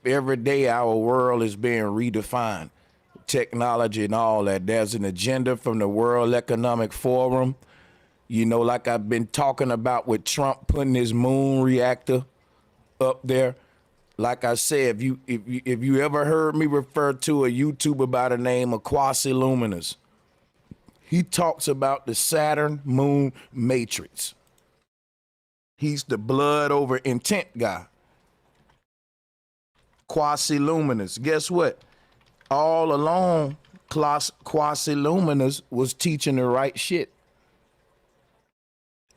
every day our world is being redefined. Technology and all that. There's an agenda from the World Economic Forum. You know, like I've been talking about with Trump putting his moon reactor up there. Like I said, if you ever heard me refer to a YouTuber by the name of Quasiluminous, he talks about the Saturn moon matrix. He's the blood over intent guy. Quasiluminous. Guess what? All along, Quasiluminous was teaching the right shit.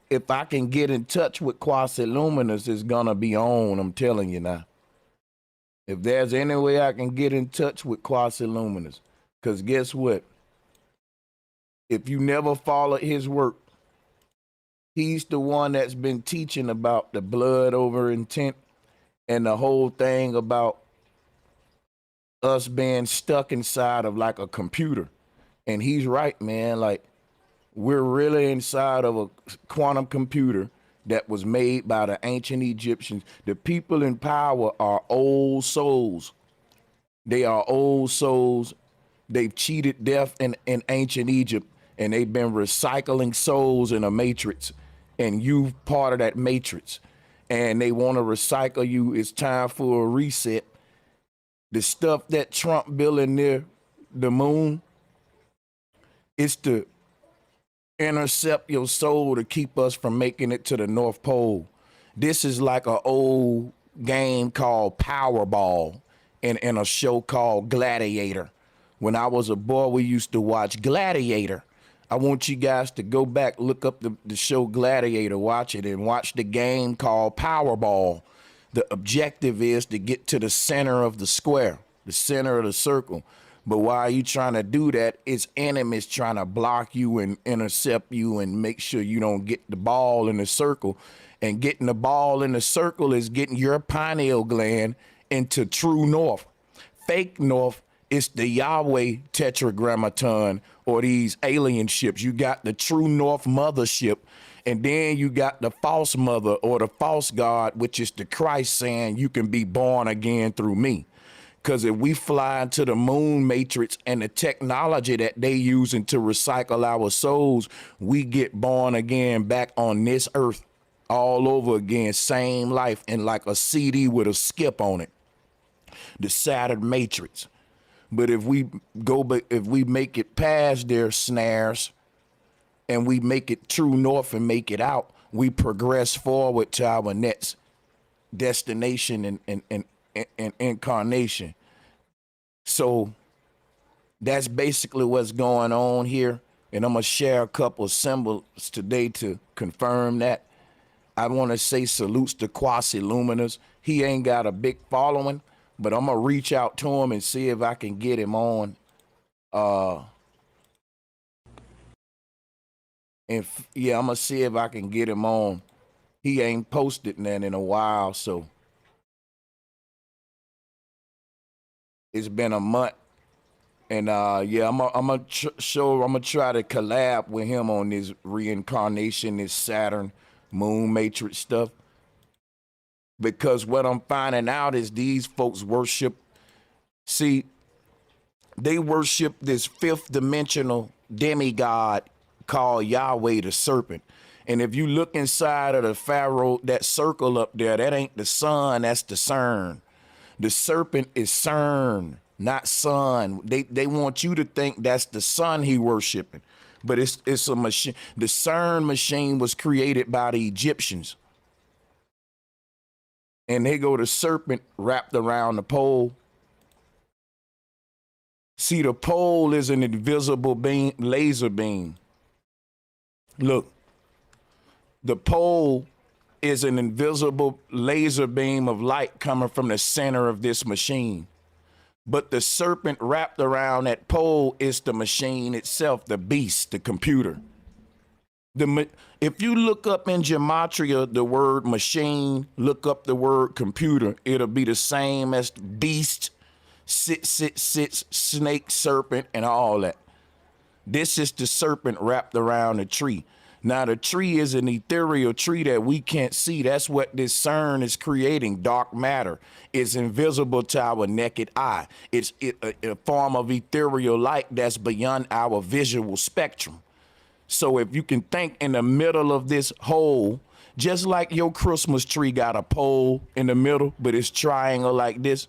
If I can get in touch with Quasiluminous, it's gonna be on. I'm telling you now. If there's any way I can get in touch with Quasiluminous, because guess what? If you never followed his work, he's the one that's been teaching about the blood over intent and the whole thing about us being stuck inside of like a computer. And he's right, man. Like, we're really inside of a quantum computer that was made by the ancient Egyptians. The people in power are old souls. They are old souls. They've cheated death in ancient Egypt, and they've been recycling souls in a matrix. And you part of that matrix. And they want to recycle you. It's time for a reset. The stuff that Trump building near the moon, it's to intercept your soul to keep us from making it to the North Pole. This is like an old game called Powerball and a show called Gladiator. When I was a boy, we used to watch Gladiator. I want you guys to go back, look up the show Gladiator, watch it, and watch the game called Powerball. The objective is to get to the center of the square, the center of the circle. But while you trying to do that, it's enemies trying to block you and intercept you and make sure you don't get the ball in the circle. And getting the ball in the circle is getting your pineal gland into true north. Fake north is the Yahweh tetragrammaton or these alien ships. You got the true north mothership, and then you got the false mother or the false God, which is the Christ saying you can be born again through me. Because if we fly into the moon matrix and the technology that they using to recycle our souls, we get born again back on this earth all over again, same life, and like a CD with a skip on it, the Saturn matrix. But if we make it past their snares and we make it true north and make it out, we progress forward to our next destination and incarnation. So that's basically what's going on here. And I'm going to share a couple of symbols today to confirm that. I want to say salutes to Quasiluminous. He ain't got a big following, but I'm going to reach out to him and see if I can get him on. Yeah, I'm going to see if I can get him on. He ain't posted none in a while, so it's been a month. And yeah, I'm gonna try to collab with him on this reincarnation, this Saturn moon matrix stuff. Because what I'm finding out is these folks worship, they worship this fifth dimensional demigod called Yahweh the serpent. And if you look inside of the pharaoh, that circle up there, that ain't the sun, that's the CERN. The serpent is CERN, not sun. They want you to think that's the sun he worshiping, but it's a machine. The CERN machine was created by the Egyptians, and they go the serpent wrapped around the pole. See, the pole is an invisible beam, laser beam. Look, the pole is an invisible laser beam of light coming from the center of this machine. But the serpent wrapped around that pole is the machine itself, the beast, the computer. If you look up in gematria the word machine, look up the word computer, it'll be the same as beast, sits, snake, serpent, and all that. This is the serpent wrapped around the tree. Now, the tree is an ethereal tree that we can't see. That's what this CERN is creating, dark matter. It's invisible to our naked eye. It's a form of ethereal light that's beyond our visual spectrum. So if you can think in the middle of this hole, just like your Christmas tree got a pole in the middle, but it's triangle like this,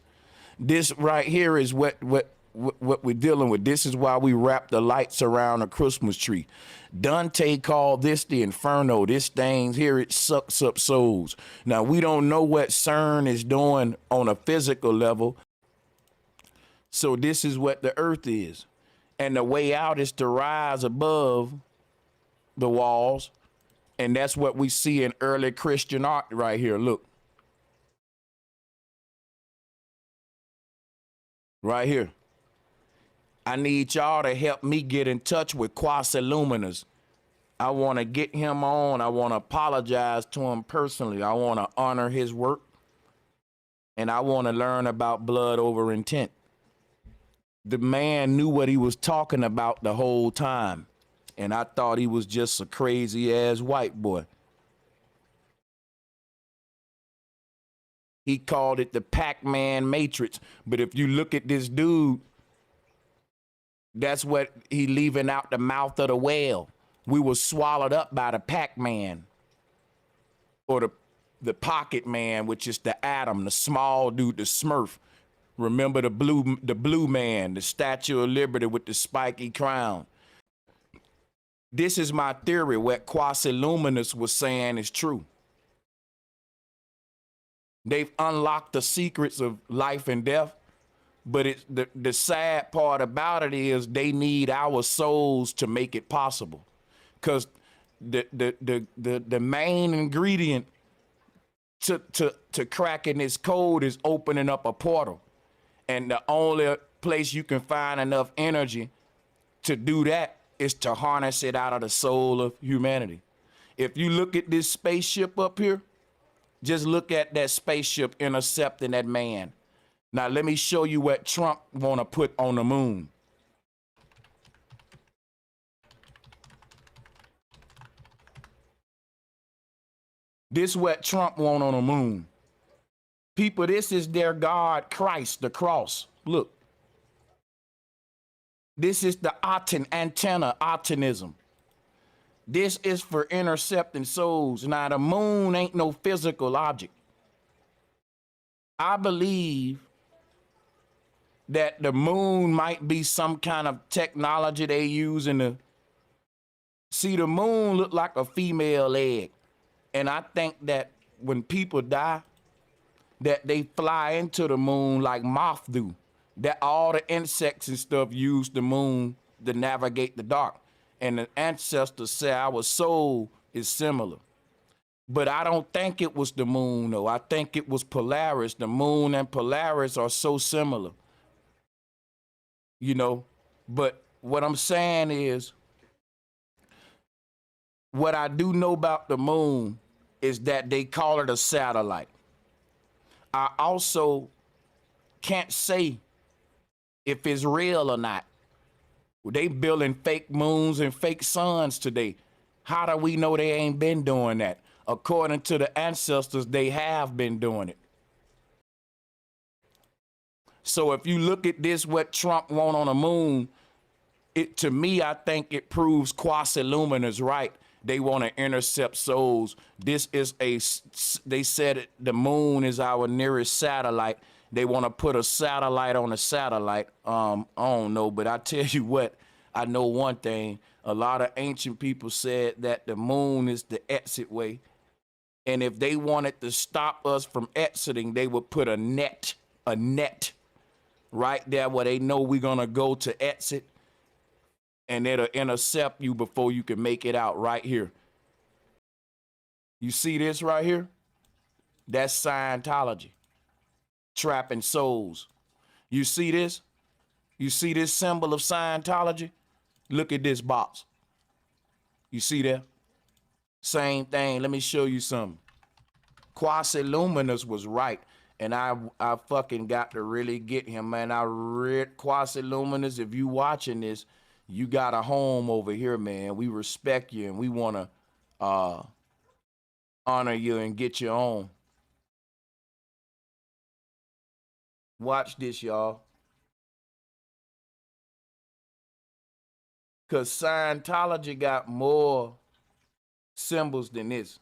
this right here is what we're dealing with. This is why we wrap the lights around a Christmas tree. Dante called this the inferno. This thing here, it sucks up souls. Now, we don't know what CERN is doing on a physical level. So this is what the earth is. And the way out is to rise above the walls. And that's what we see in early Christian art right here. Look. Right here. I need y'all to help me get in touch with Quasiluminous. I want to get him on. I want to apologize to him personally. I want to honor his work. And I want to learn about blood over intent. The man knew what he was talking about the whole time. And I thought he was just a crazy ass white boy. He called it the Pac-Man Matrix. But if you look at this dude, that's what he leaving out the mouth of the whale. We were swallowed up by the Pac-Man, or the Pocket Man, which is the atom, the small dude, the Smurf. Remember the blue man, the Statue of Liberty with the spiky crown. This is my theory. What Quasiluminous was saying is true. They've unlocked the secrets of life and death. But it's the sad part about it is they need our souls to make it possible. Because the main ingredient to cracking this code is opening up a portal. And the only place you can find enough energy to do that is to harness it out of the soul of humanity. If you look at this spaceship up here, just look at that spaceship intercepting that man. Now, let me show you what Trump want to put on the moon. This is what Trump want on the moon. People, this is their God, Christ, the cross. Look. This is the antenna, optimism. This is for intercepting souls. Now, the moon ain't no physical object. I believe that the moon might be some kind of technology they use in the... See, the moon look like a female egg. And I think that when people die, that they fly into the moon like moths do. That all the insects and stuff use the moon to navigate the dark. And the ancestors say our soul is similar. But I don't think it was the moon, though. I think it was Polaris. The moon and Polaris are so similar. You know, but what I'm saying is, what I do know about the moon is that they call it a satellite. I also can't say if it's real or not. They building fake moons and fake suns today. How do we know they ain't been doing that? According to the ancestors, they have been doing it. So if you look at this, what Trump want on the moon, to me, I think it proves Quasiluminous right. They want to intercept souls. This is they said the moon is our nearest satellite. They want to put a satellite on a satellite. I don't know, but I tell you what, I know one thing. A lot of ancient people said that the moon is the exit way. And if they wanted to stop us from exiting, they would put a net right there where they know we're going to go to exit. And it'll intercept you before you can make it out right here. You see this right here? That's Scientology. Trapping souls. You see this? You see this symbol of Scientology? Look at this box. You see that? Same thing. Let me show you something. Quasiluminous was right. And I fucking got to really get him, man. I read Quasiluminous. If you watching this, you got a home over here, man. We respect you and we want to uh, honor you and get your own. Watch this, y'all. Because Scientology got more symbols than this.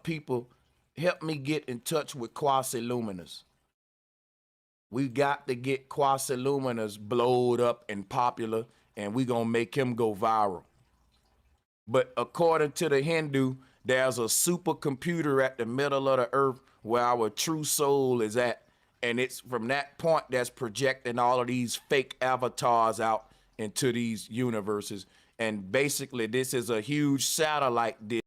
People, help me get in touch with Quasiluminous. We got to get Quasiluminous blowed up and popular, and we gonna make him go viral. But according to the Hindu, there's a supercomputer at the middle of the earth where our true soul is at. And it's from that point that's projecting all of these fake avatars out into these universes. And basically, this is a huge satellite dish